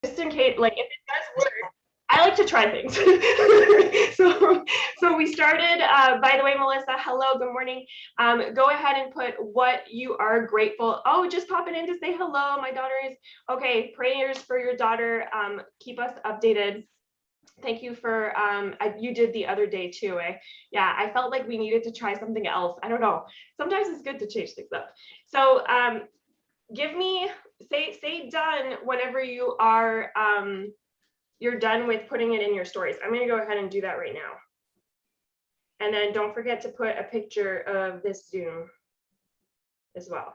just in case, like if it does work, I like to try things. so we started, by the way, Melissa, hello, good morning. Go ahead and put what you are grateful. Oh, just popping in to say hello. My daughter is, okay, prayers for your daughter. Keep us updated. Thank you for, you did the other day too, eh? Yeah, I felt like we needed to try something else. I don't know. Sometimes it's good to change things up. So give me, say done whenever you are, you're done with putting it in your stories. I'm going to go ahead and do that right now. And then don't forget to put a picture of this Zoom as well.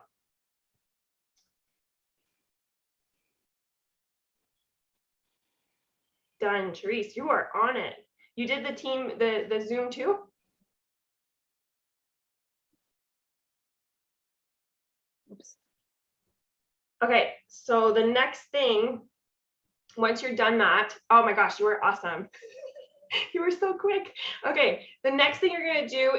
Done, Therese, you are on it. You did the team, the Zoom too? Oops. Okay, so the next thing, once you're done that, oh my gosh, you were awesome. You were so quick. Okay, the next thing you're going to do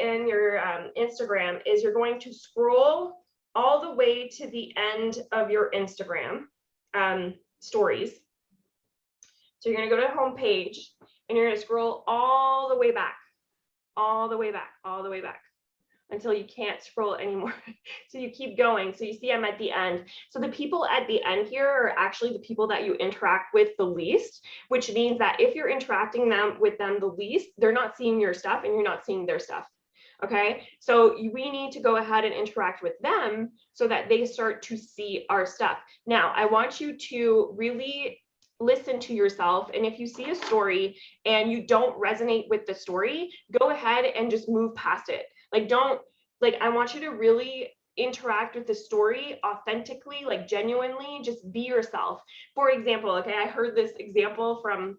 in your Instagram is you're going to scroll all the way to the end of your Instagram stories. So you're going to go to the home page and you're going to scroll all the way back, all the way back, all the way back until you can't scroll anymore. So you keep going. So you see I'm at the end. So the people at the end here are actually the people that you interact with the least, which means that if you're interacting with them the least, they're not seeing your stuff and you're not seeing their stuff. Okay, so we need to go ahead and interact with them so that they start to see our stuff. Now, I want you to really listen to yourself, and if you see a story and you don't resonate with the story, go ahead and just move past it. Like, don't, like, I want you to really interact with the story authentically, like genuinely, just be yourself. For example, okay, I heard this example from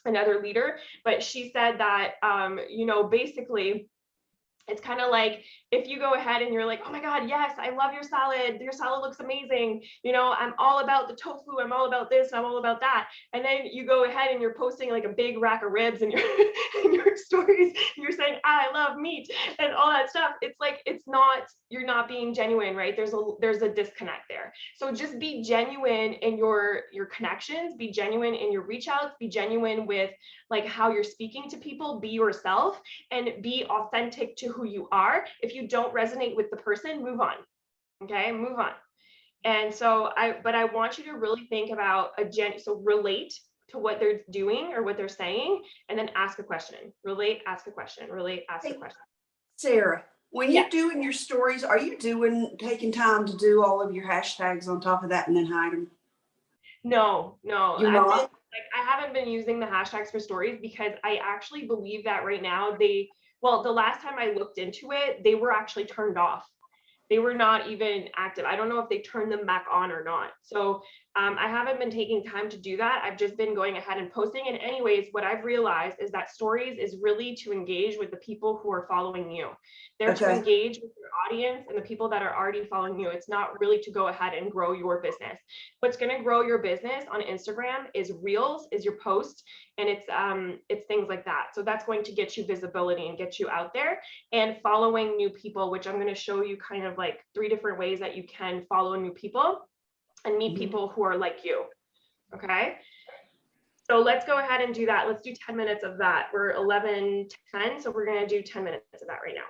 another leader, but she said that, you know, basically, it's kind of like if you go ahead and you're like, oh my God, yes, I love your salad. Your salad looks amazing. You know, I'm all about the tofu. I'm all about this. I'm all about that. And then you go ahead and you're posting like a big rack of ribs in your stories. You're saying, I love meat and all that stuff. It's like, it's not, you're not being genuine, right? There's a disconnect there. So just be genuine in your connections, be genuine in your reach outs, be genuine with like how you're speaking to people, be yourself and be authentic to who you are. If you don't resonate with the person, move on. Okay, move on. And so I want you to really think about so relate to what they're doing or what they're saying, and then ask a question. Relate, ask a question. Relate, ask a question. Sarah, when you're doing your stories, are you taking time to do all of your hashtags on top of that and then hide them? No, You're not? I haven't been using the hashtags for stories because I actually believe that right now well, the last time I looked into it, they were actually turned off. They were not even active. I don't know if they turned them back on or not. So I haven't been taking time to do that. I've just been going ahead and posting. And anyways, what I've realized is that stories is really to engage with the people who are following you. They're to engage with your audience and the people that are already following you. It's not really to go ahead and grow your business. What's going to grow your business on Instagram is reels, is your post, and it's things like that. So that's going to get you visibility and get you out there and following new people, which I'm going to show you kind of like 3 different ways that you can follow new people and meet people who are like you. Okay. So let's go ahead and do that. Let's do 10 minutes of that. We're 11:10, so we're going to do 10 minutes of that right now.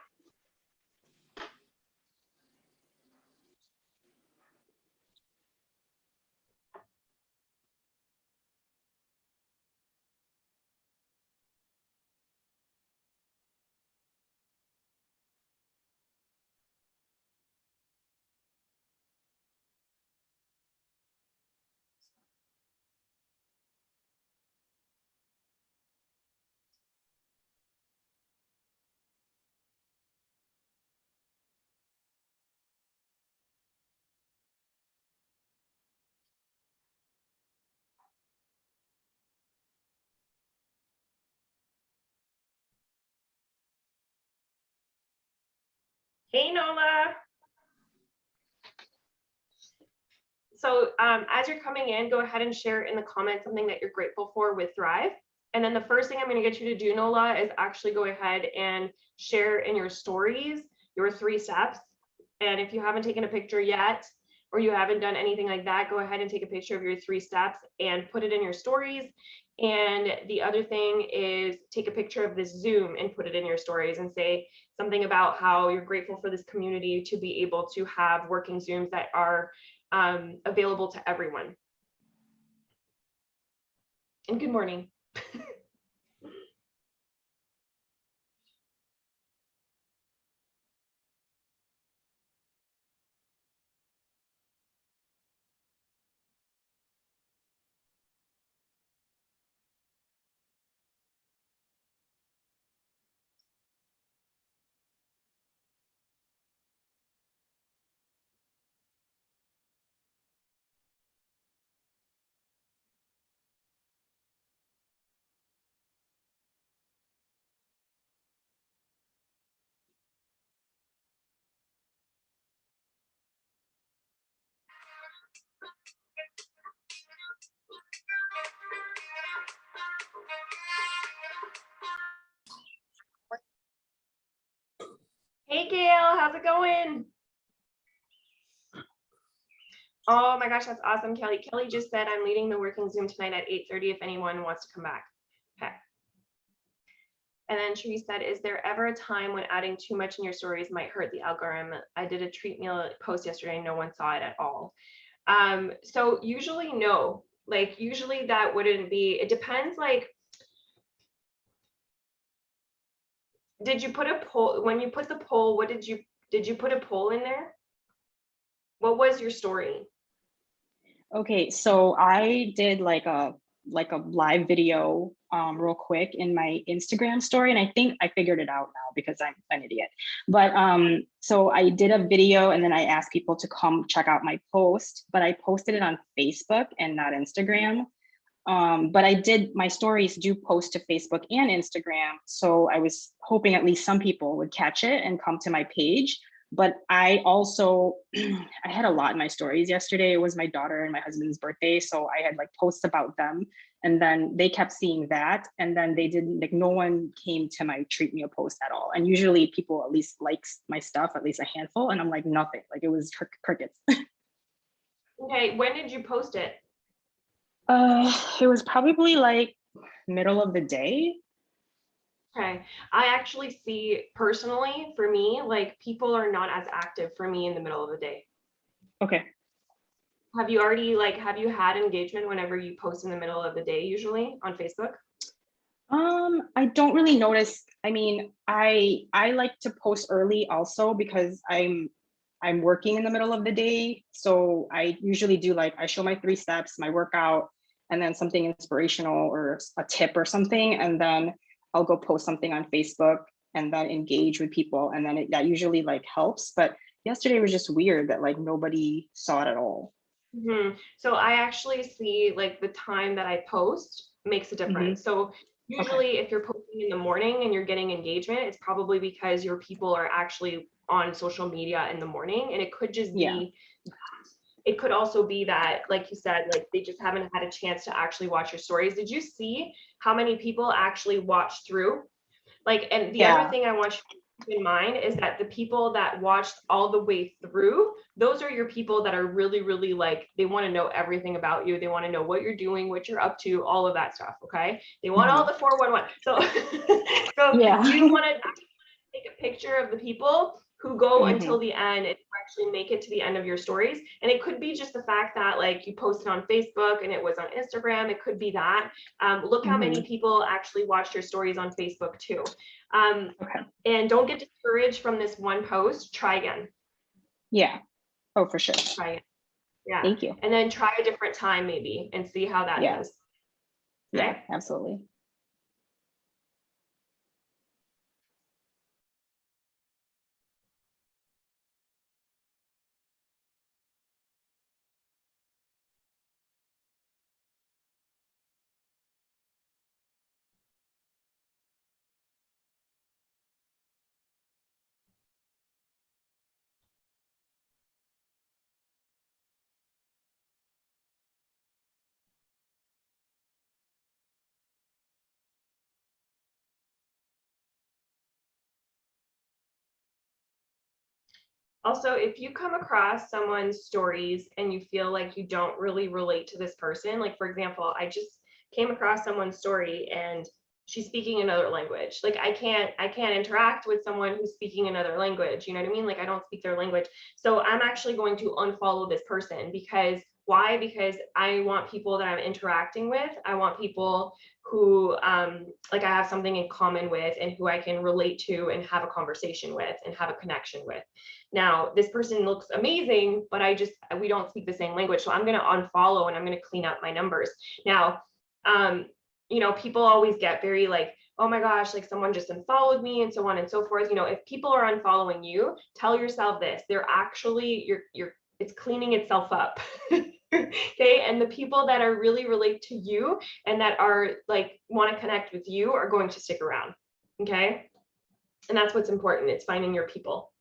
Hey, Nola. So as you're coming in, go ahead and share in the comments something that you're grateful for with Thrive. And then the first thing I'm going to get you to do, Nola, is actually go ahead and share in your stories your 3 steps. And if you haven't taken a picture yet, or you haven't done anything like that, go ahead and take a picture of your 3 steps and put it in your stories. And the other thing is take a picture of this Zoom and put it in your stories and say something about how you're grateful for this community to be able to have working Zooms that are available to everyone. And good morning. Hey Gail, how's it going? Oh my gosh, that's awesome, Kelly. Kelly just said I'm leading the working Zoom tonight at 8:30 if anyone wants to come back. Okay. And then she said, is there ever a time when adding too much in your stories might hurt the algorithm? I did a treat meal post yesterday, no one saw it at all. So usually no, like usually that wouldn't be, it depends, like, did you put a poll, when you put the poll, what did you put a poll in there? What was your story? Okay, so I did like a live video real quick in my Instagram story, and I think I figured it out now because I'm an idiot. But so I did a video and then I asked people to come check out my post, but I posted it on Facebook and not Instagram. But I did, my stories do post to Facebook and Instagram, so I was hoping at least some people would catch it and come to my page. But I also, I had a lot in my stories yesterday. It was my daughter and my husband's birthday. So I had like posts about them, and then they kept seeing that. And then they didn't, like, no one came to my treat meal post at all. And usually people at least likes my stuff, at least a handful. And I'm like, nothing, like it was crickets. Okay, when did you post it? It was probably like middle of the day. Okay, I actually see personally for me, like people are not as active for me in the middle of the day. Okay. Have you already, like, have you had engagement whenever you post in the middle of the day usually on Facebook? I don't really notice. I mean, I like to post early also because I'm working in the middle of the day. So I usually do, like, I show my 3 steps, my workout, and then something inspirational or a tip or something. And then I'll go post something on Facebook and then engage with people. And then that usually like helps. But yesterday was just weird that like nobody saw it at all. So I actually see like the time that I post makes a difference. So usually if you're posting in the morning and you're getting engagement, it's probably because your people are actually on social media in the morning. And it could just be, it could also be that, like you said, like they just haven't had a chance to actually watch your stories. Did you see how many people actually watched through? Like, and the other thing I want you to keep in mind is that the people that watched all the way through, those are your people that are really, really like, they want to know everything about you. They want to know what you're doing, what you're up to, all of that stuff. Okay. They want all the 411. So, you want to take a picture of the people who go until the end and actually make it to the end of your stories. And it could be just the fact that like you posted on Facebook and it was on Instagram. It could be that. Look how many people actually watched your stories on Facebook too. And don't get discouraged from this one post. Try again. Yeah. Oh, for sure. Try it. Yeah. Thank you. And then try a different time maybe and see how that does. Okay? Yeah, absolutely. Also, if you come across someone's stories and you feel like you don't really relate to this person, like for example, I just came across someone's story and she's speaking another language. Like I can't interact with someone who's speaking another language. You know what I mean? Like I don't speak their language. So I'm actually going to unfollow this person because why? Because I want people that I'm interacting with. I want people who like I have something in common with and who I can relate to and have a conversation with and have a connection with. Now, this person looks amazing, but we don't speak the same language. So I'm going to unfollow and I'm going to clean up my numbers. Now, you know, people always get very like, oh my gosh, like someone just unfollowed me and so on and so forth. You know, if people are unfollowing you, tell yourself this, they're actually, it's cleaning itself up. Okay. And the people that are really relate to you and that are like, want to connect with you are going to stick around. Okay. And that's what's important. It's finding your people.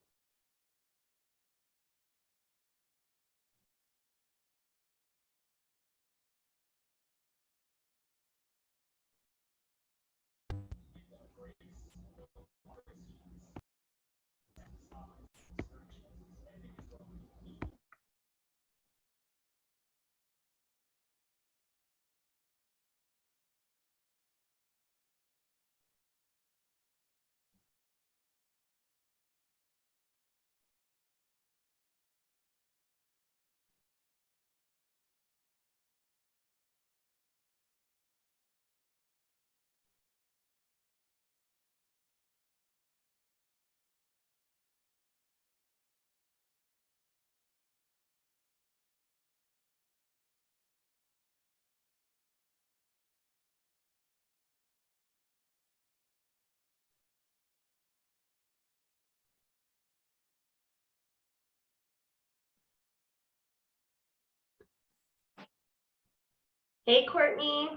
Hey, Courtney.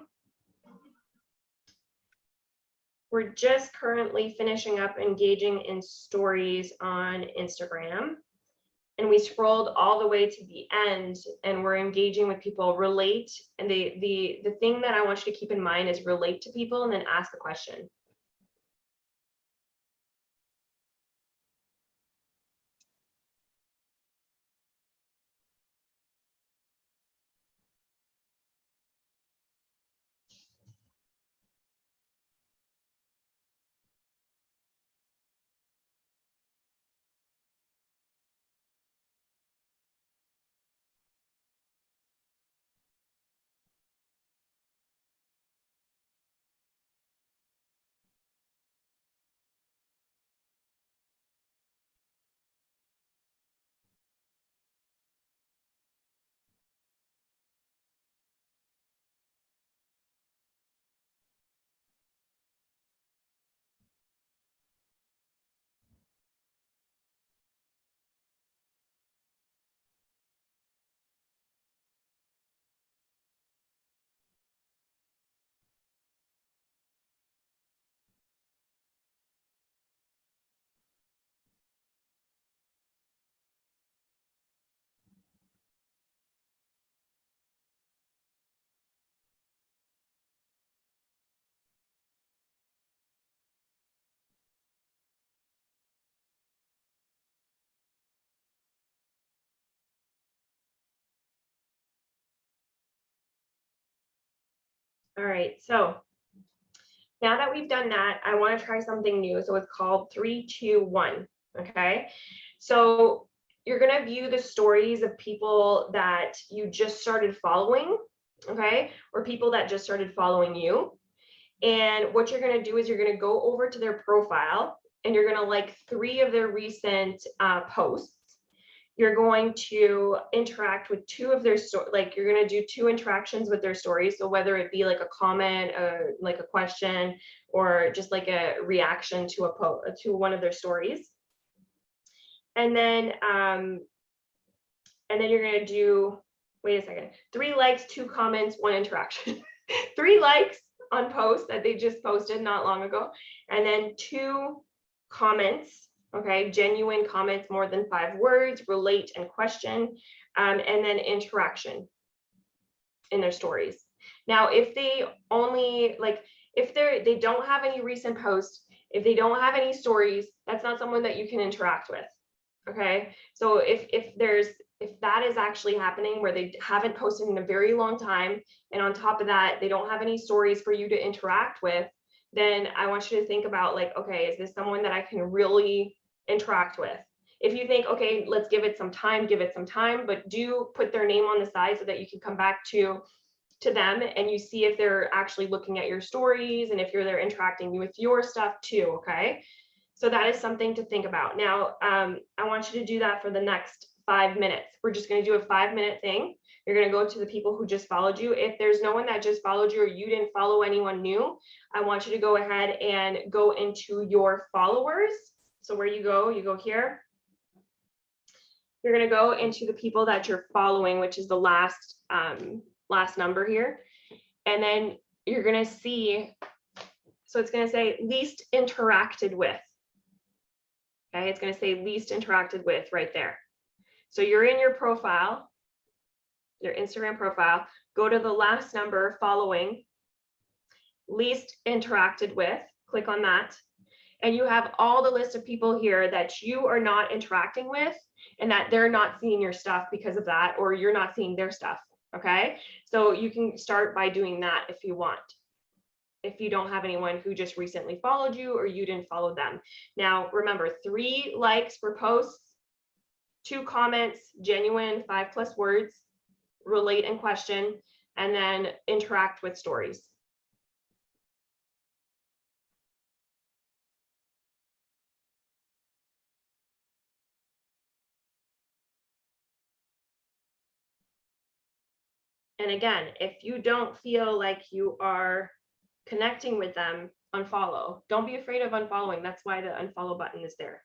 We're just currently finishing up engaging in stories on Instagram. And we scrolled all the way to the end and we're engaging with people, relate. And the thing that I want you to keep in mind is relate to people and then ask a question. All right, so now that we've done that, I want to try something new. So it's called 3, 2, 1. Okay, so you're going to view the stories of people that you just started following, okay, or people that just started following you. And what you're going to do is you're going to go over to their profile and you're going to like 3 of their recent posts. You're going to interact with 2 of their like you're going to do 2 interactions with their stories. So whether it be like a comment, like a question, or just like a reaction to one of their stories. And then you're going to do, wait a second, 3 likes, 2 comments, 1 interaction. 3 likes on posts that they just posted not long ago, and then 2 comments. Okay, genuine comments, more than 5 words, relate and question, and then interaction in their stories. Now, if they only if they don't have any recent posts, if they don't have any stories, that's not someone that you can interact with. Okay, so if that is actually happening where they haven't posted in a very long time, and on top of that, they don't have any stories for you to interact with, then I want you to think about like, okay, is this someone that I can really interact with? If you think, okay, let's give it some time, give it some time, but do put their name on the side so that you can come back to them and you see if they're actually looking at your stories and if they're interacting with your stuff too, okay? So that is something to think about. Now, I want you to do that for the next 5 minutes. We're just going to do a 5-minute thing. You're going to go to the people who just followed you. If there's no one that just followed you or you didn't follow anyone new, I want you to go ahead and go into your followers. So where you go here. You're going to go into the people that you're following, which is the last number here. And then you're going to see, so it's going to say least interacted with. Okay, it's going to say least interacted with right there. So you're in your profile, your Instagram profile, go to the last number following least interacted with, click on that. And you have all the list of people here that you are not interacting with and that they're not seeing your stuff because of that, or you're not seeing their stuff. Okay, so you can start by doing that if you want. If you don't have anyone who just recently followed you or you didn't follow them. Now, remember, 3 likes for posts, 2 comments, genuine 5+ words, relate and question, and then interact with stories. And again, if you don't feel like you are connecting with them, unfollow. Don't be afraid of unfollowing. That's why the unfollow button is there.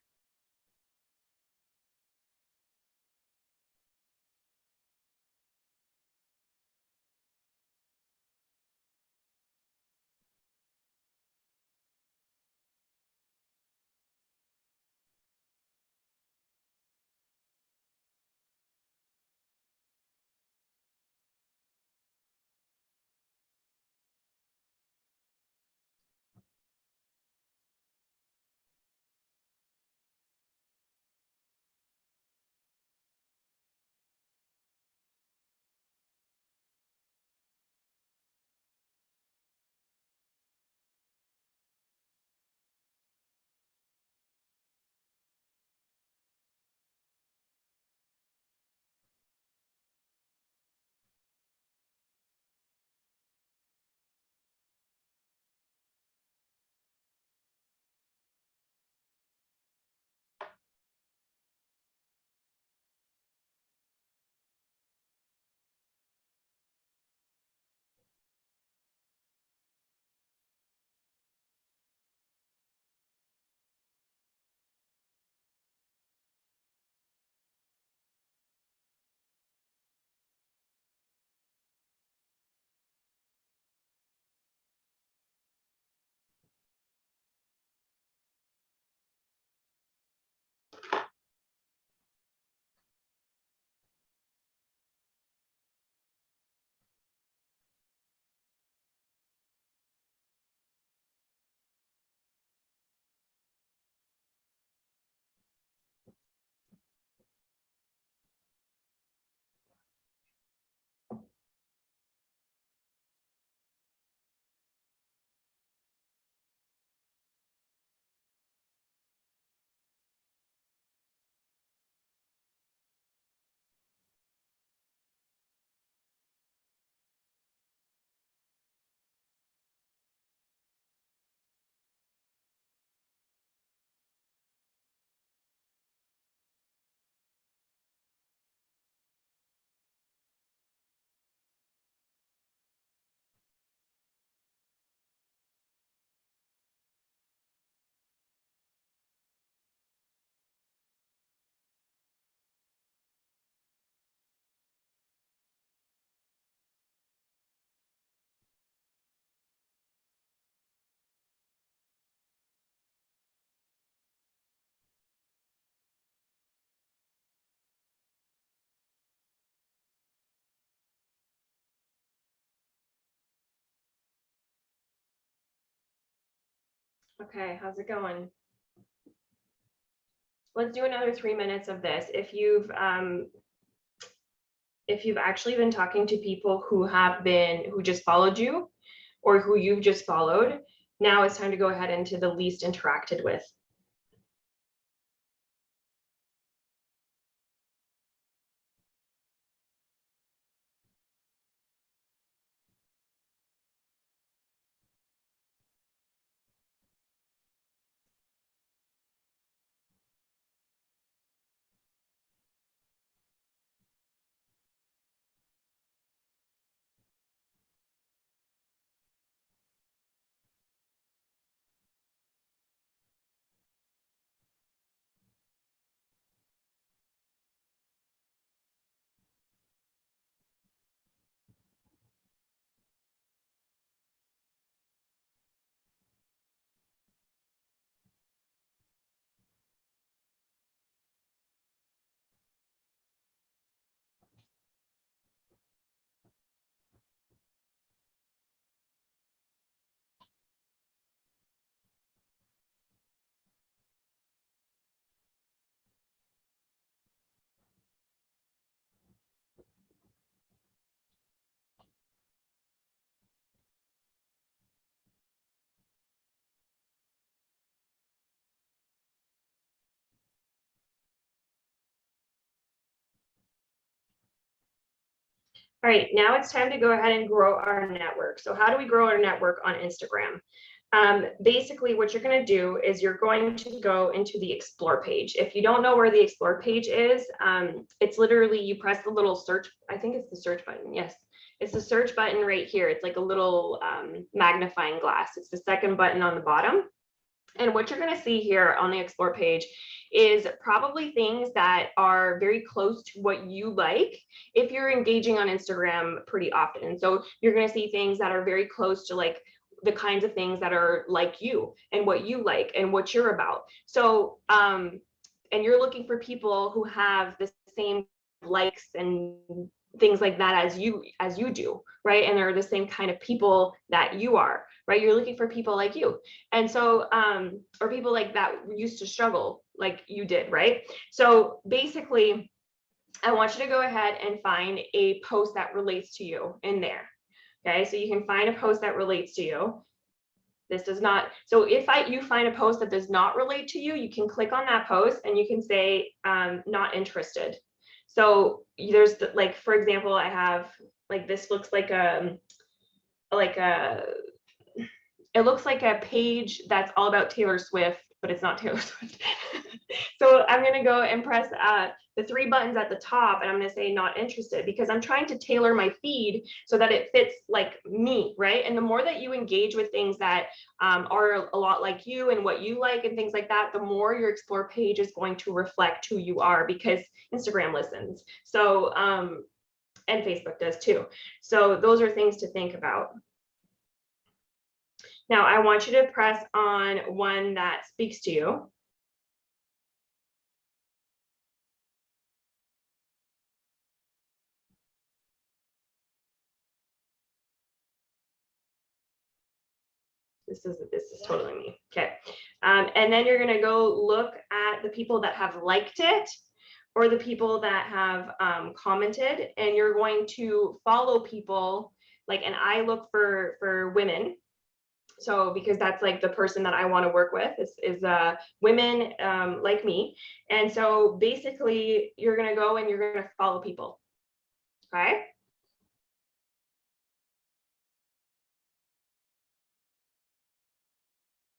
Okay, how's it going? let's do another 3 minutes of this. If you've actually been talking to people who just followed you or who you've just followed, now it's time to go ahead into the least interacted with. All right, now it's time to go ahead and grow our network. So how do we grow our network on Instagram? Basically, what you're going to do is you're going to go into the Explore page. If you don't know where the Explore page is, it's literally you press the little search. I think it's the search button. Yes, it's the search button right here. It's like a little magnifying glass. It's the second button on the bottom. And what you're going to see here on the Explore page is probably things that are very close to what you like if you're engaging on Instagram pretty often. And so you're going to see things that are very close to like the kinds of things that are like you and what you like and what you're about. So, and you're looking for people who have the same likes and things like that as you do, right? And they're the same kind of people that you are, right? You're looking for people like you. And so, or people like that used to struggle like you did, right? So basically, I want you to go ahead and find a post that relates to you in there. Okay, so you can find a post that relates to you. This does not, so if you find a post that does not relate to you, you can click on that post and you can say, not interested. So there's like, for example, I have like, this looks like a, it looks like a page that's all about Taylor Swift, but it's not Taylor Swift. So I'm going to go and press the 3 buttons at the top, and I'm going to say not interested, because I'm trying to tailor my feed so that it fits like me, right? And the more that you engage with things that are a lot like you and what you like and things like that, the more your Explore page is going to reflect who you are, because Instagram listens. So, and Facebook does too. So those are things to think about. Now, I want you to press on one that speaks to you. This is totally me. Okay. And then you're going to go look at the people that have liked it or the people that have commented, and you're going to follow people like, and I look for women. So because that's like the person that I want to work with is women like me. And so basically you're going to go and you're going to follow people. Okay.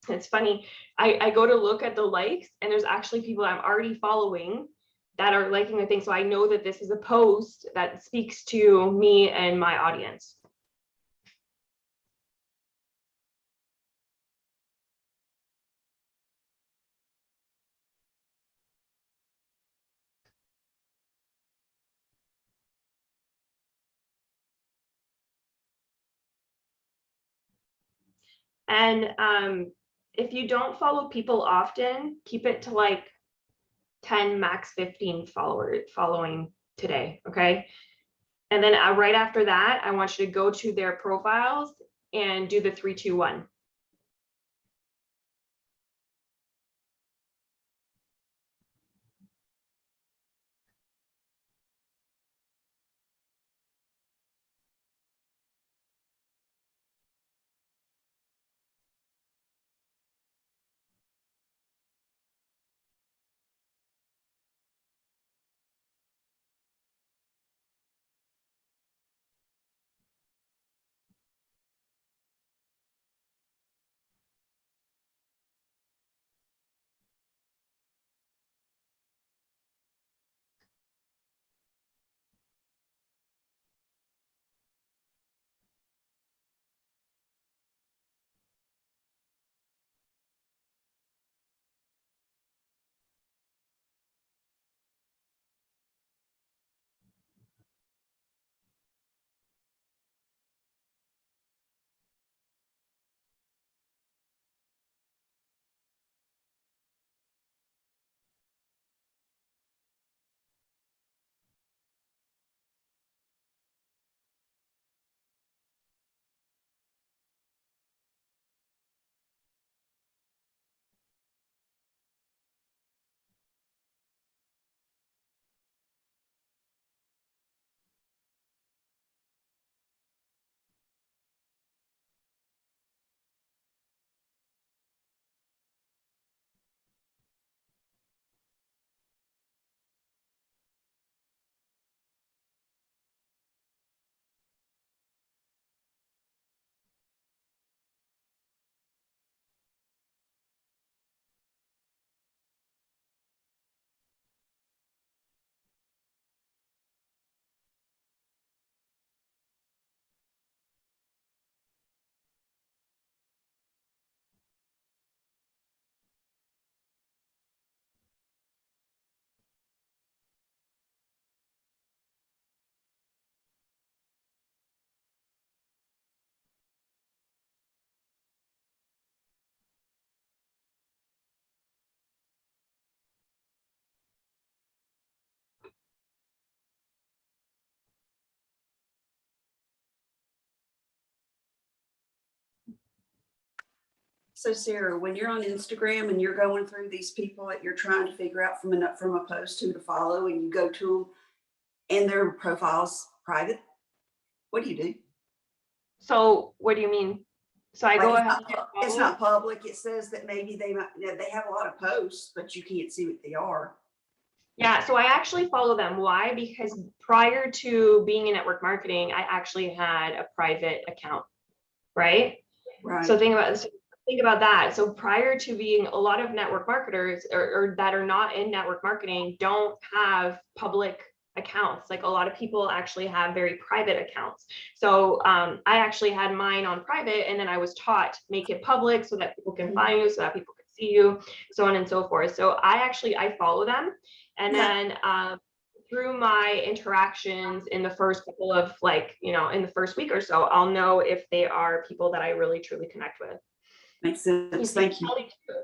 It's funny. I go to look at the likes and there's actually people I'm already following that are liking the thing. So I know that this is a post that speaks to me and my audience. And if you don't follow people often, keep it to like 10, max 15 following today, okay? And then right after that, I want you to go to their profiles and do the 3, 2, 1. So Sarah, when you're on Instagram and you're going through these people that you're trying to figure out from a post who to follow, and you go to them and their profile's private, what do you do? So what do you mean? So I Like go it's ahead not, and it's follow. not public. It says that maybe they might, they have a lot of posts, but you can't see what they are. Yeah, so I actually follow them. Why? Because prior to being in network marketing, I actually had a private account, right? Right. So think about that. So prior to being, a lot of network marketers or that are not in network marketing don't have public accounts. Like a lot of people actually have very private accounts. So I actually had mine on private, and then I was taught make it public so that people can find you, so that people can see you, so on and so forth. So I follow them, and Yeah. then through my interactions in the first couple of in the first week or so, I'll know if they are people that I really truly connect with. Makes You sense. see, Thank you. Kelly, too.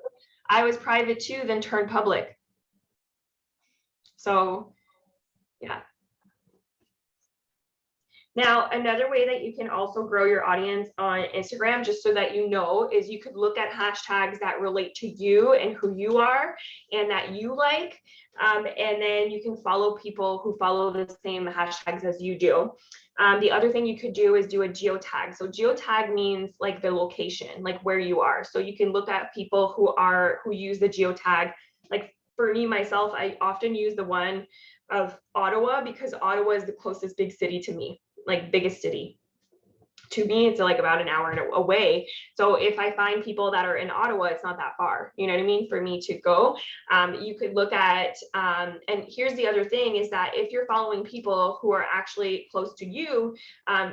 I was private too, then turned public. So yeah. Now, another way that you can also grow your audience on Instagram, just so that you know, is you could look at hashtags that relate to you and who you are and that you like. And then you can follow people who follow the same hashtags as you do. The other thing you could do is do a geotag. So geotag means like the location, like where you are. So you can look at people who use the geotag. Like for me, myself, I often use the one of Ottawa because Ottawa is the closest big city to me, like biggest city. To me, it's like about an hour away. So if I find people that are in Ottawa, it's not that far, you know what I mean, for me to go. You could look at, and here's the other thing is that if you're following people who are actually close to you,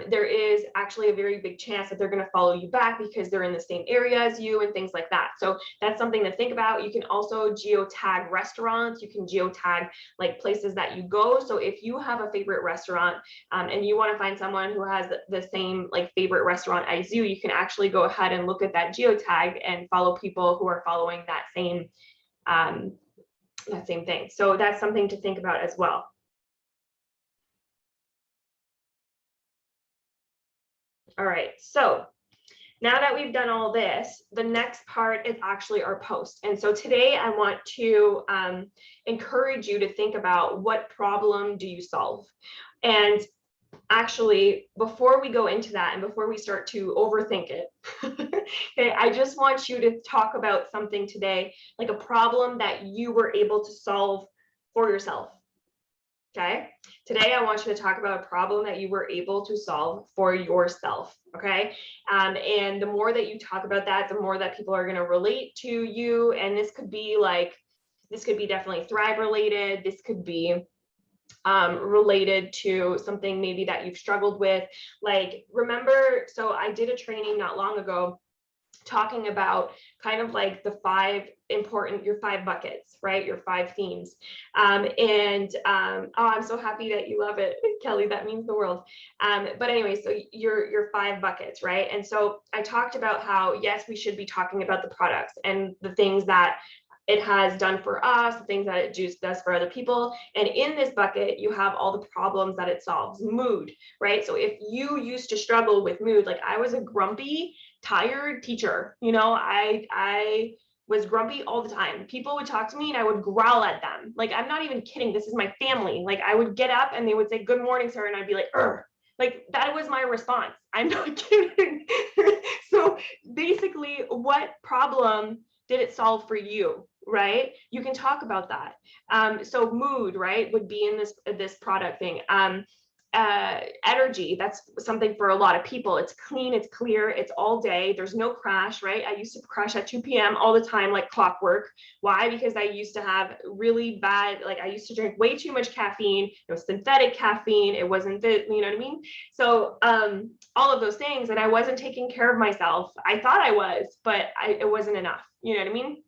there is actually a very big chance that they're going to follow you back because they're in the same area as you and things like that. So that's something to think about. You can also geotag restaurants. You can geotag like places that you go. So if you have a favorite restaurant and you want to find someone who has the same like favorite restaurant as you, you can actually go ahead and look at that geotag and follow people who are following that same thing. So that's something to think about as well. All right, so now that we've done all this, the next part is actually our post. And so today I want to encourage you to think about what problem do you solve? And actually, before we go into that and before we start to overthink it, okay, I just want you to talk about something today, like a problem that you were able to solve for yourself. Okay, today I want you to talk about a problem that you were able to solve for yourself. Okay, and the more that you talk about that, the more that people are going to relate to you. And this could be definitely Thrive related. This could be related to something maybe that you've struggled with. Like, remember, so I did a training not long ago talking about kind of like your 5 buckets, right? Your 5 themes. Oh, I'm so happy that you love it, Kelly, that means the world. But anyway, so your 5 buckets, right? And so I talked about how, yes, we should be talking about the products and the things that it has done for us, the things that it does for other people. And in this bucket, you have all the problems that it solves. Mood, right? So if you used to struggle with mood, like I was a grumpy, tired teacher, I was grumpy all the time. People would talk to me and I would growl at them. Like, I'm not even kidding. This is my family. Like, I would get up and they would say, "Good morning, sir." And I'd be like, "Ugh." Like, that was my response. I'm not kidding. So basically, what problem did it solve for you, right? You can talk about that. So mood, right, would be in this product thing. Energy, that's something for a lot of people. It's clean, it's clear, it's all day, there's no crash, right? I used to crash at 2 p.m. all the time, like clockwork. Why? Because I used to have really bad, like I used to drink way too much caffeine. It was synthetic caffeine. It wasn't you know what I mean? So all of those things, and I wasn't taking care of myself. I thought I was, but it wasn't enough. You know what I mean?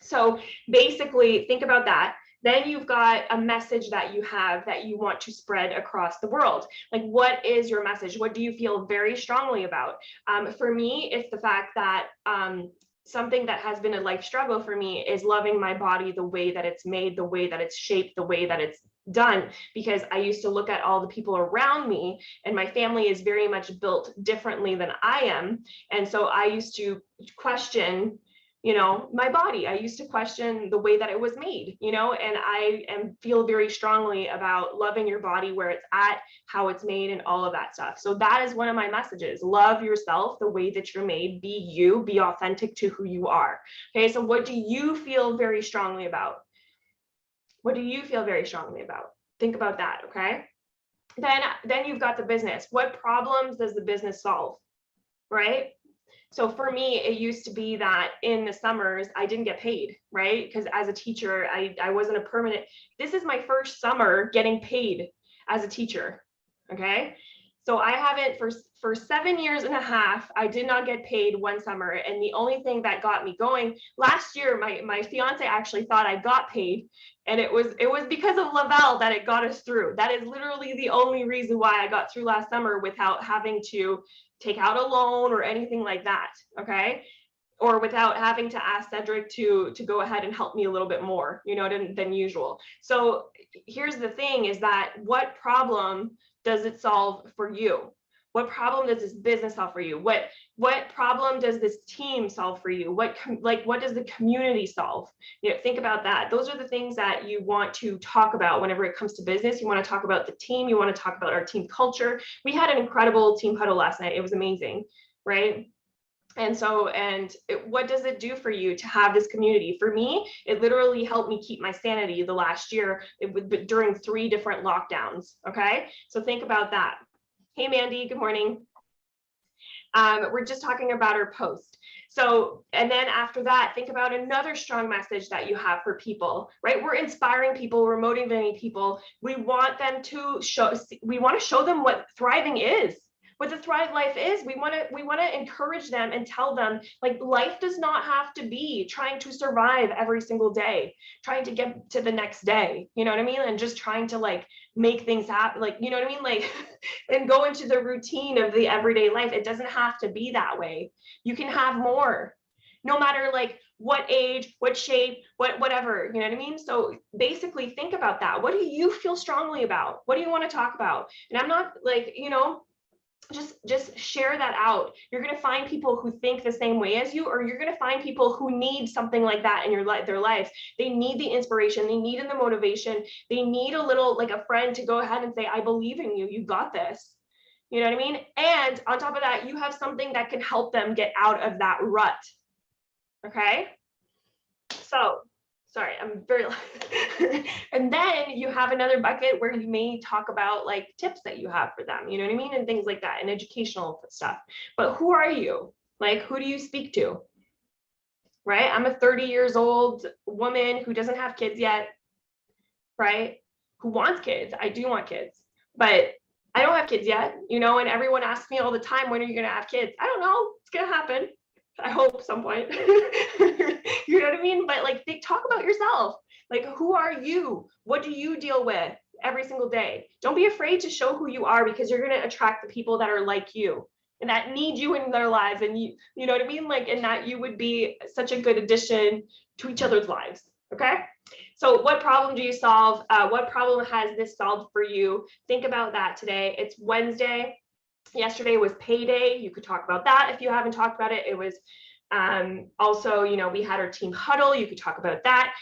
So basically, think about that. Then you've got a message that you have that you want to spread across the world. Like, what is your message? What do you feel very strongly about? For me, it's the fact that something that has been a life struggle for me is loving my body the way that it's made, the way that it's shaped, the way that it's done, because I used to look at all the people around me, and my family is very much built differently than I am. And so I used to question, my body. I used to question the way that it was made, and feel very strongly about loving your body where it's at, how it's made, and all of that stuff. So that is one of my messages. Love yourself the way that you're made. Be you, be authentic to who you are. Okay, so what do you feel very strongly about? What do you feel very strongly about? Think about that, okay? Then you've got the business. What problems does the business solve, right? So for me, it used to be that in the summers, I didn't get paid, right? Because as a teacher, I wasn't a permanent. This is my first summer getting paid as a teacher, okay? So I haven't, for 7 years and a half, I did not get paid one summer. And the only thing that got me going, last year, my fiance actually thought I got paid. And it was because of Lavelle that it got us through. That is literally the only reason why I got through last summer without having to take out a loan or anything like that, okay? Or without having to ask Cedric to go ahead and help me a little bit more, than usual. So here's the thing, is that what problem does it solve for you? What problem does this business solve for you? What problem does this team solve for you? What does the community solve? Think about that. Those are the things that you want to talk about whenever it comes to business. You want to talk about the team. You want to talk about our team culture. We had an incredible team huddle last night. It was amazing, right? And so, what does it do for you to have this community? For me, it literally helped me keep my sanity the last year during 3 different lockdowns. Okay, so think about that. Hey, Mandy, good morning. We're just talking about our post. So, and then after that, think about another strong message that you have for people, right? We're inspiring people, we're motivating people. We want them to we want to show them what thriving is, what the Thrive life is. We want to encourage them and tell them, like, life does not have to be trying to survive every single day, trying to get to the next day, you know what I mean? And just trying to make things happen, you know what I mean? And go into the routine of the everyday life. It doesn't have to be that way. You can have more, no matter what age, what shape, whatever, you know what I mean? So basically think about that. What do you feel strongly about? What do you want to talk about? And I'm not just share that out. You're going to find people who think the same way as you, or you're going to find people who need something like that in their life. They need the inspiration, they need the motivation, they need a little, a friend to go ahead and say, I believe in you, you got this. You know what I mean? And on top of that, you have something that can help them get out of that rut. Okay? So, sorry, I'm very and then you have another bucket where you may talk about tips that you have for them, you know what I mean? And things like that, and educational stuff. But who are you? Who do you speak to? Right? I'm a 30 years old woman who doesn't have kids yet, right? Who wants kids. I do want kids, but I don't have kids yet, and everyone asks me all the time, when are you going to have kids? I don't know. It's going to happen. I hope some point. You know what I mean? But talk about yourself. Who are you? What do you deal with every single day? Don't be afraid to show who you are, because you're going to attract the people that are like you and that need you in their lives. And you know what I mean? And that you would be such a good addition to each other's lives. Okay. So what problem do you solve? What problem has this solved for you? Think about that today. It's Wednesday. Yesterday was payday. You could talk about that if you haven't talked about it. It was also, we had our team huddle. You could talk about that.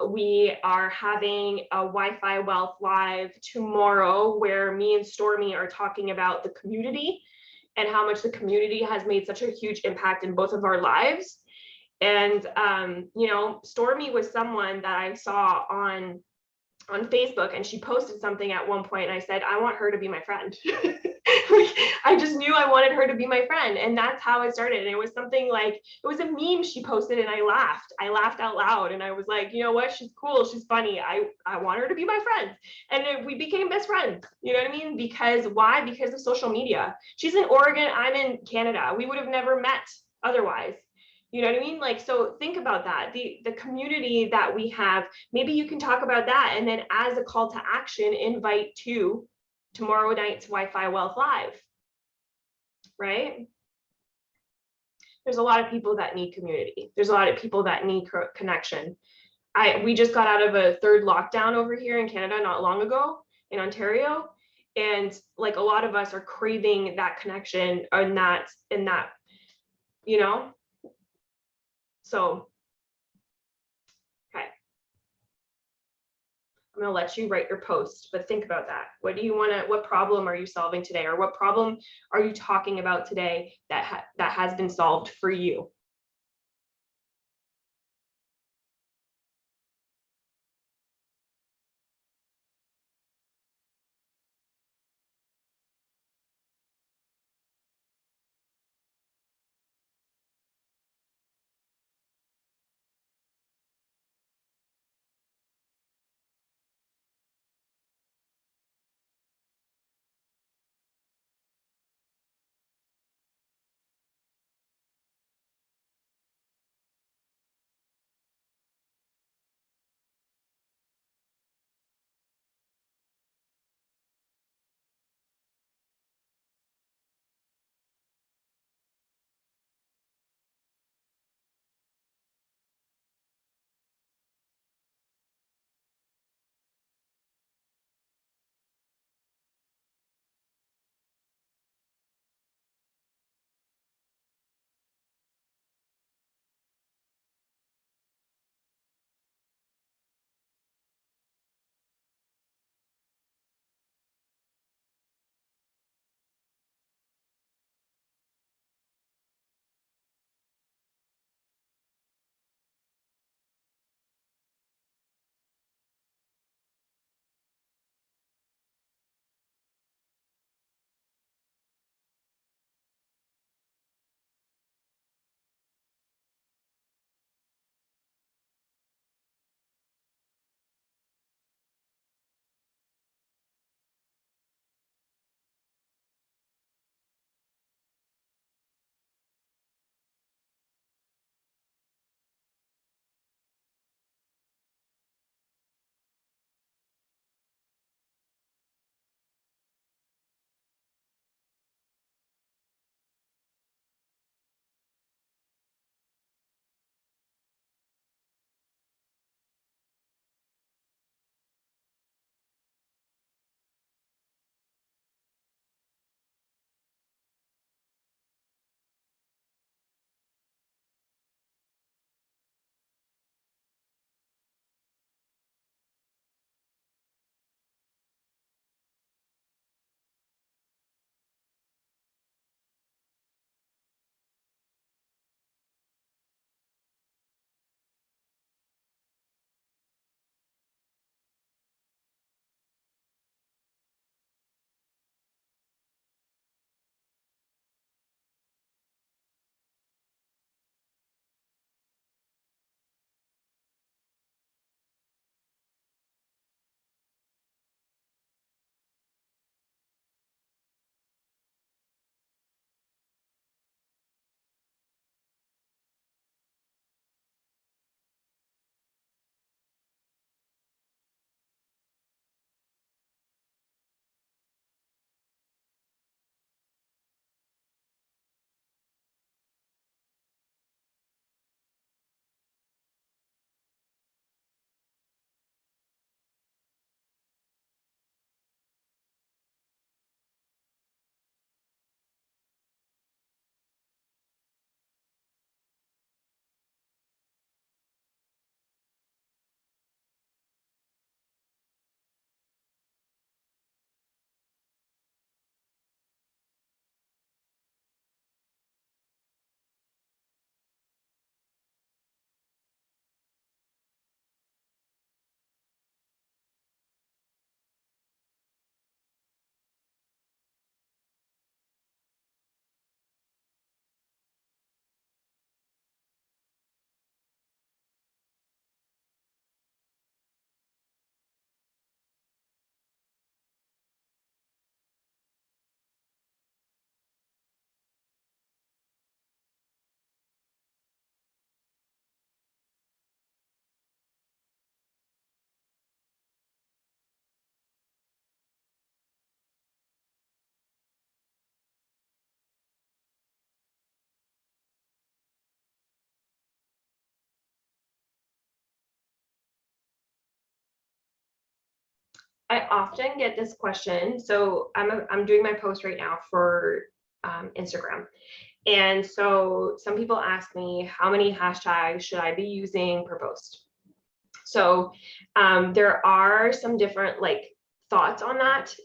We are having a Wi-Fi Wealth Live tomorrow, where me and Stormy are talking about the community and how much the community has made such a huge impact in both of our lives. And, Stormy was someone that I saw on Facebook, and she posted something at one point, and I said, I want her to be my friend. I just knew I wanted her to be my friend. And that's how it started. And it was something it was a meme she posted, and I laughed out loud. And I was like, you know what? She's cool. She's funny. I want her to be my friend. And we became best friends. You know what I mean? Because why? Because of social media. She's in Oregon. I'm in Canada. We would have never met otherwise. You know what I mean? So think about that. The community that we have, maybe you can talk about that. And then as a call to action, invite to tomorrow night's Wi-Fi Wealth Live, right? There's a lot of people that need community. There's a lot of people that need connection. we just got out of a third lockdown over here in Canada not long ago in Ontario. And like a lot of us are craving that connection and that, you know, so, okay. I'm gonna let you write your post, but think about that. What do you wanna, what problem are you solving today? Or what problem are you talking about today that has been solved for you? I often get this question. So I'm doing my post right now for Instagram. And so some people ask me, how many hashtags should I be using per post? So there are some different like thoughts on that.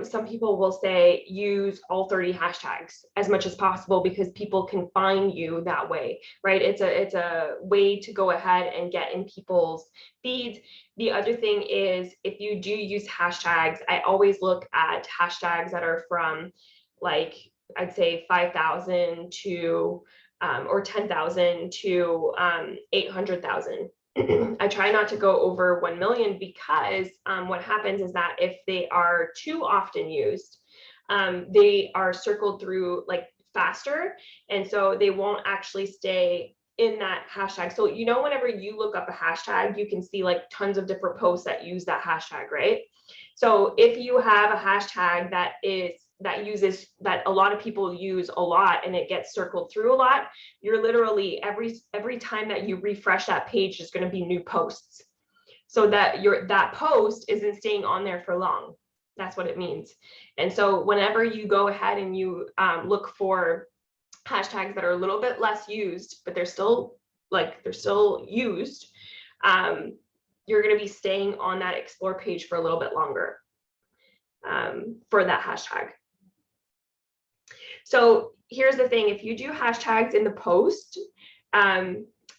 Some people will say use all 30 hashtags as much as possible because people can find you that way, right? It's a way to go ahead and get in people's feeds. The other thing is if you do use hashtags, I always look at hashtags that are from like, I'd say 5,000 to or 10,000 to 800,000. I try not to go over 1 million because what happens is that if they are too often used, they are circled through like faster. And so they won't actually stay in that hashtag. So, you know, whenever you look up a hashtag, you can see like tons of different posts that use that hashtag, right? So if you have a hashtag that uses that a lot of people use a lot and it gets circled through a lot, you're literally every time that you refresh that page, there's going to be new posts, so that that post isn't staying on there for long. That's what it means. And so whenever you go ahead and you look for hashtags that are a little bit less used, but they're still used, you're going to be staying on that explore page for a little bit longer for that hashtag. So here's the thing, if you do hashtags in the post,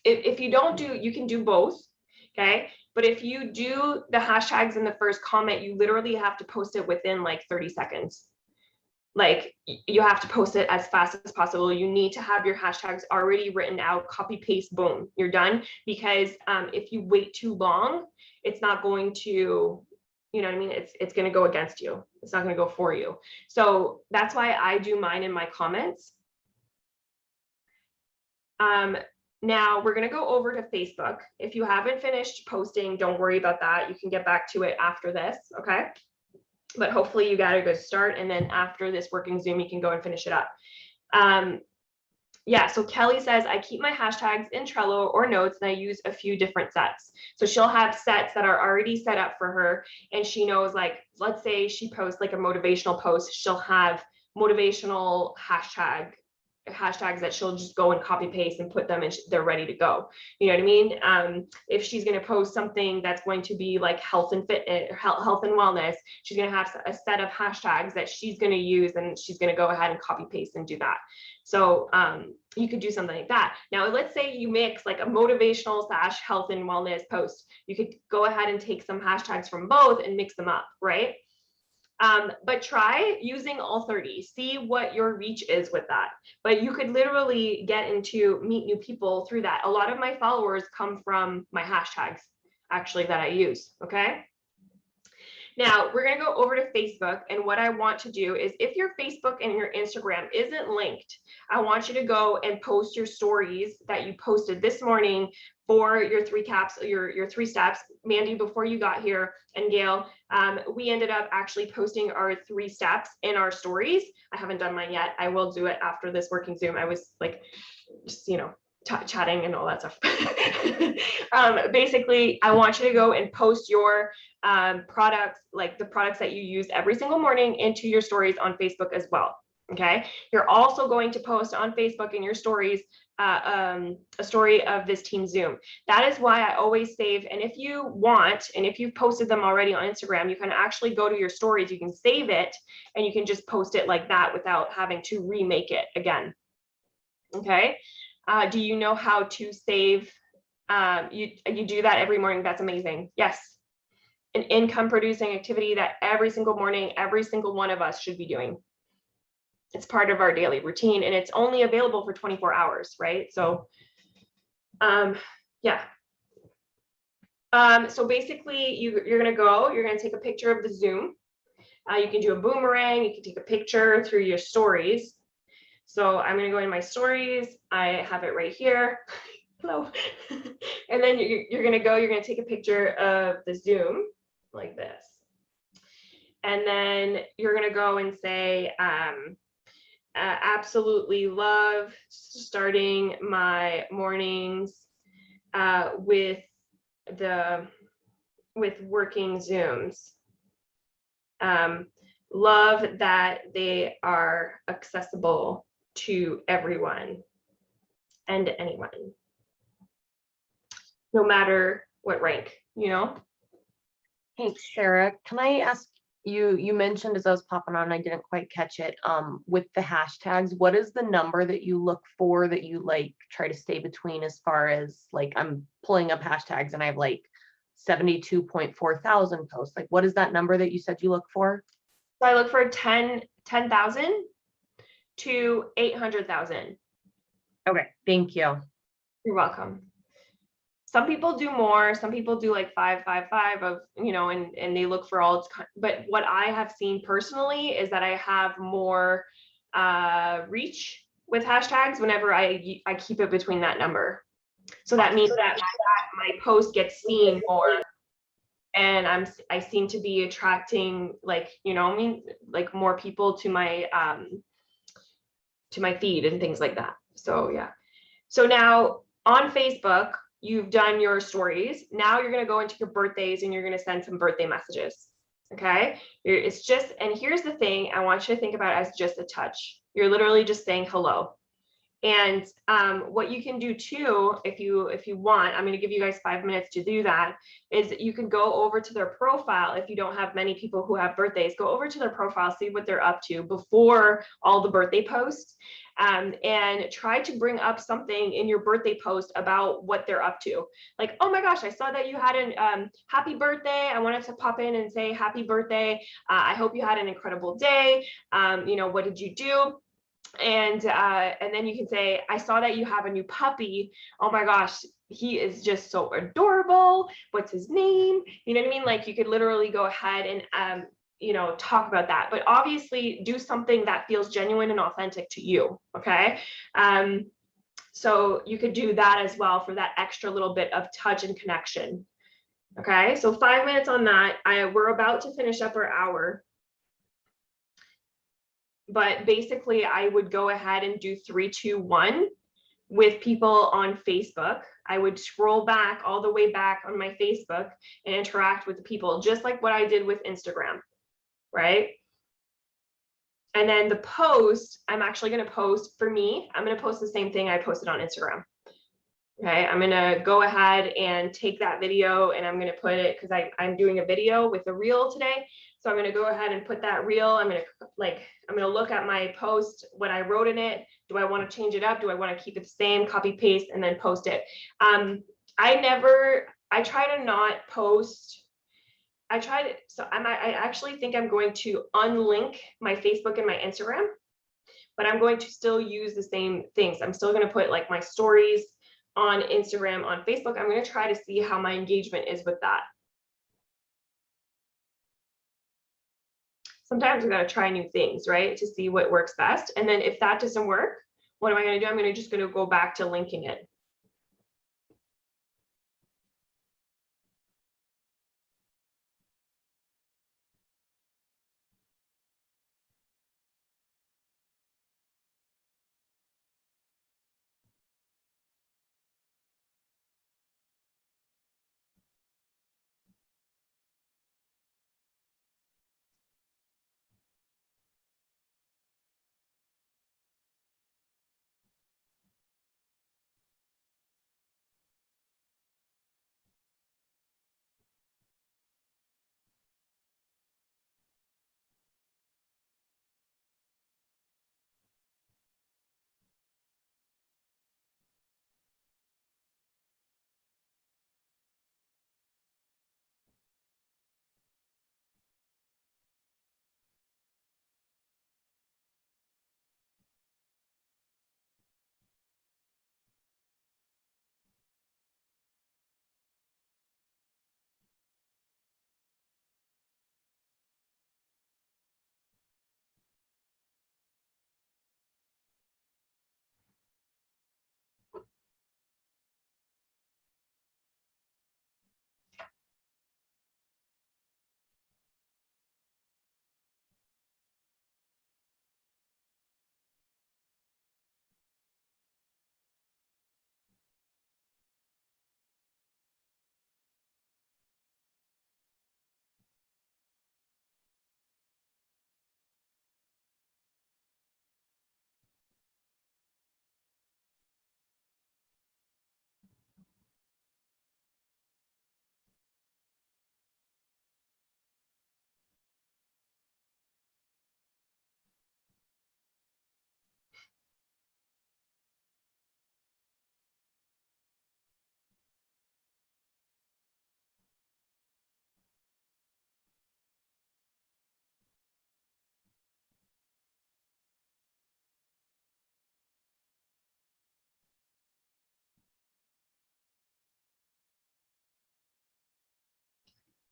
if you don't do, you can do both, okay? But if you do the hashtags in the first comment, you literally have to post it within like 30 seconds. Like you have to post it as fast as possible. You need to have your hashtags already written out, copy, paste, boom, you're done. Because if you wait too long, it's not going to, you know what I mean? It's going to go against you. It's not going to go for you. So that's why I do mine in my comments. Now we're going to go over to Facebook. If you haven't finished posting, don't worry about that. You can get back to it after this, okay? But hopefully you got a good start. And then after this working Zoom, you can go and finish it up. Yeah, so Kelly says, I keep my hashtags in Trello or notes and I use a few different sets. So she'll have sets that are already set up for her. And she knows, like, let's say she posts like a motivational post, she'll have motivational hashtags that she'll just go and copy paste and put them and they're ready to go. You know what I mean? If she's going to post something that's going to be like health and fitness, health and wellness, she's going to have a set of hashtags that she's going to use and she's going to go ahead and copy paste and do that. So you could do something like that. Now, let's say you mix like a motivational / health and wellness post. You could go ahead and take some hashtags from both and mix them up, right? But try using all 30, see what your reach is with that. But you could literally meet new people through that. A lot of my followers come from my hashtags, actually, that I use, okay? Now we're gonna go over to Facebook, and what I want to do is if your Facebook and your Instagram isn't linked, I want you to go and post your stories that you posted this morning for your your 3 steps. Mandy, before you got here, and Gail, we ended up actually posting our 3 steps in our stories. I haven't done mine yet. I will do it after this working Zoom. I was like, just, you know, chatting and all that stuff. Basically, I want you to go and post your products, like the products that you use every single morning, into your stories on Facebook as well. Okay, you're also going to post on Facebook in your stories a story of this team Zoom. That is why I always save, and if you want, and if you've posted them already on Instagram, you can actually go to your stories, you can save it, and you can just post it like that without having to remake it again. Okay, do you know how to save? You do that every morning. That's amazing. Yes, an income producing activity that every single morning, every single one of us should be doing. It's part of our daily routine, and it's only available for 24 hours, right? So, yeah. So basically, you're gonna take a picture of the Zoom. You can do a boomerang. You can take a picture through your stories. So I'm gonna go in my stories. I have it right here. Hello. And then you're gonna take a picture of the Zoom like this. And then you're gonna go and say, absolutely love starting my mornings with working Zooms. Love that they are accessible to everyone and anyone, no matter what rank, you know? Hey, Sarah, can I ask you, you mentioned as I was popping on, I didn't quite catch it, with the hashtags, what is the number that you look for that you like try to stay between as far as like, I'm pulling up hashtags and I have like 72.4 thousand posts. Like, what is that number that you said you look for? So I look for 10,000 to 800,000. Okay, thank you. You're welcome. Some people do more, some people do like 555 of, you know, and they look for all its, but what I have seen personally is that I have more reach with hashtags whenever I keep it between that number. So that means that my post gets seen more, and I seem to be attracting, like, you know, I mean, like more people to my feed and things like that. So yeah. So now on Facebook, you've done your stories. Now you're going to go into your birthdays and you're going to send some birthday messages. Okay. It's just, and here's the thing I want you to think about as just a touch. You're literally just saying hello. And what you can do too, if you want, I'm going to give you guys 5 minutes to do that, is you can go over to their profile. If you don't have many people who have birthdays, go over to their profile, see what they're up to before all the birthday posts, and try to bring up something in your birthday post about what they're up to. Like, oh my gosh, I saw that you had an happy birthday. I wanted to pop in and say happy birthday. I hope you had an incredible day. You know, what did you do? And then you can say, I saw that you have a new puppy. Oh my gosh, he is just so adorable. What's his name? You know what I mean? Like, you could literally go ahead and you know, talk about that, but obviously do something that feels genuine and authentic to you. Okay. So you could do that as well for that extra little bit of touch and connection. Okay, so 5 minutes on that. We're about to finish up our hour. But basically I would go ahead and do 3, 2, 1 with people on Facebook. I would scroll back all the way back on my Facebook and interact with the people, just like what I did with Instagram, right? And then the post, I'm actually going to post, for me, I'm going to post the same thing I posted on Instagram. Okay, I'm going to go ahead and take that video and I'm going to put it, because I'm doing a video with a reel today. So I'm going to go ahead and put that reel. I'm going to look at my post, what I wrote in it. Do I want to change it up? Do I want to keep it the same, copy paste, and then post it? I try to not post. I actually think I'm going to unlink my Facebook and my Instagram, but I'm going to still use the same things. I'm still going to put like my stories on Instagram, on Facebook. I'm going to try to see how my engagement is with that. Sometimes we got to try new things, right? To see what works best. And then if that doesn't work, what am I going to do? I'm just going to go back to linking it.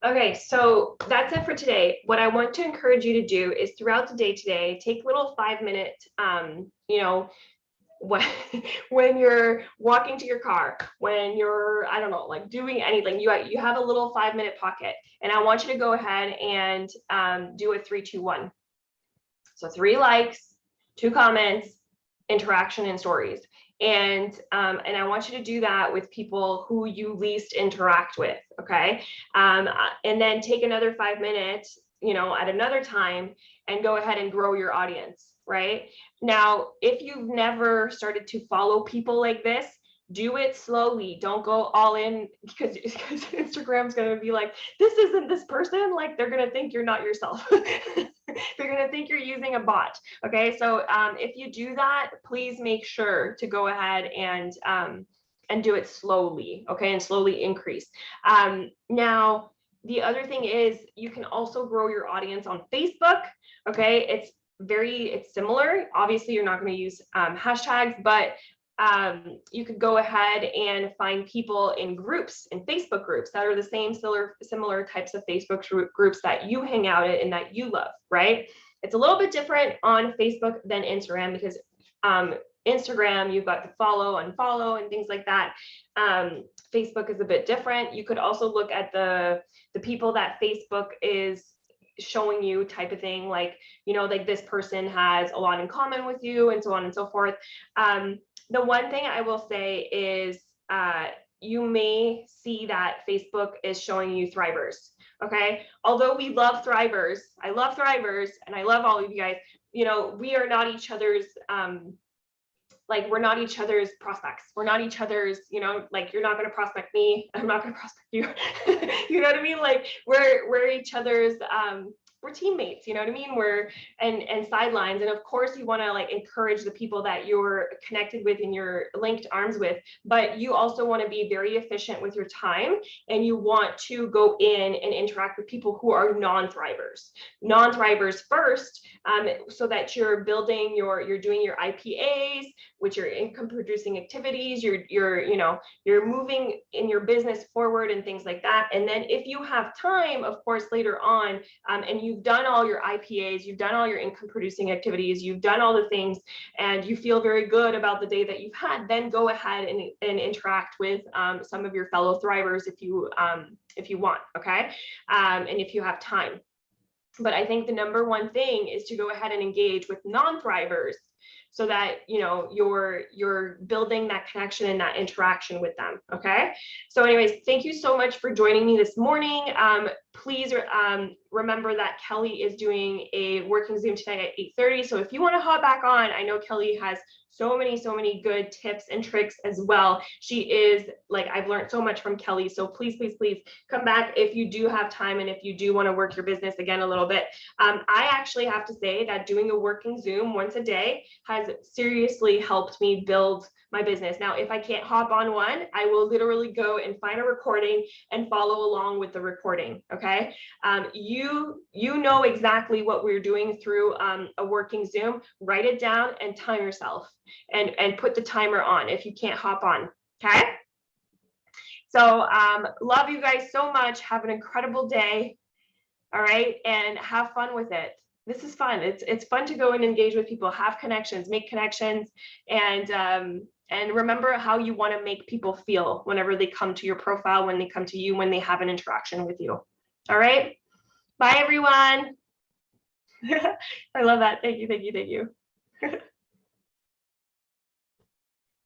Okay, so that's it for today. What I want to encourage you to do is throughout the day today, take little 5-minute, you know, when when you're walking to your car, when you're, I don't know, like doing anything, you have a little 5-minute pocket, and I want you to go ahead and do a 3, 2, 1. So 3 likes, 2 comments, interaction and stories. And I want you to do that with people who you least interact with, okay? And then take another 5 minutes, you know, at another time, and go ahead and grow your audience, right? Now, if you've never started to follow people like this, do it slowly. Don't go all in, because Instagram's going to be like, this isn't this person. Like, they're going to think you're not yourself. They're going to think you're using a bot. Okay, so if you do that, please make sure to go ahead and do it slowly, okay, and slowly increase. Now, the other thing is you can also grow your audience on Facebook, okay? It's similar. Obviously, you're not going to use hashtags, but you could go ahead and find people in groups, in Facebook groups that are the same similar types of Facebook groups that you hang out in and that you love, right? It's a little bit different on Facebook than Instagram, because Instagram, you've got the follow, unfollow, and things like that. Facebook is a bit different. You could also look at the people that Facebook is showing you type of thing, like, you know, like this person has a lot in common with you, and so on and so forth. The one thing I will say is you may see that Facebook is showing you thrivers. Okay. Although we love thrivers, I love thrivers, and I love all of you guys, you know, we are not each other's, like, we're not each other's prospects. We're not each other's, you know, like, you're not going to prospect me. I'm not going to prospect you. You know what I mean? Like, we're each other's, we're teammates, you know what I mean? We're and sidelines. And of course you want to like encourage the people that you're connected with and you're linked arms with, but you also want to be very efficient with your time, and you want to go in and interact with people who are non-thrivers first, so that you're building you're doing your IPAs, which your income producing activities, you're moving in your business forward and things like that. And then if you have time, of course, later on, and you've done all your IPAs, you've done all your income producing activities, you've done all the things, and you feel very good about the day that you've had, then go ahead and interact with some of your fellow thrivers if you want, okay? And if you have time. But I think the number one thing is to go ahead and engage with non-thrivers, so that, you know, you're building that connection and that interaction with them. Okay. So anyways, thank you so much for joining me this morning. Please remember that Kelly is doing a working Zoom tonight at 8:30. So if you want to hop back on, I know Kelly has so many good tips and tricks as well. She is like, I've learned so much from Kelly. So please come back if you do have time, and if you do want to work your business again a little bit. I actually have to say that doing a working Zoom once a day has seriously helped me build my business. Now, if I can't hop on one, I will literally go and find a recording and follow along with the recording. Okay. You know exactly what we're doing through a working Zoom. Write it down and time yourself, and put the timer on if you can't hop on. Okay. So love you guys so much. Have an incredible day. All right. And have fun with it. This is fun. It's fun to go and engage with people, have connections, make connections, and remember how you want to make people feel whenever they come to your profile, when they come to you, when they have an interaction with you. All right. Bye, everyone. I love that. Thank you.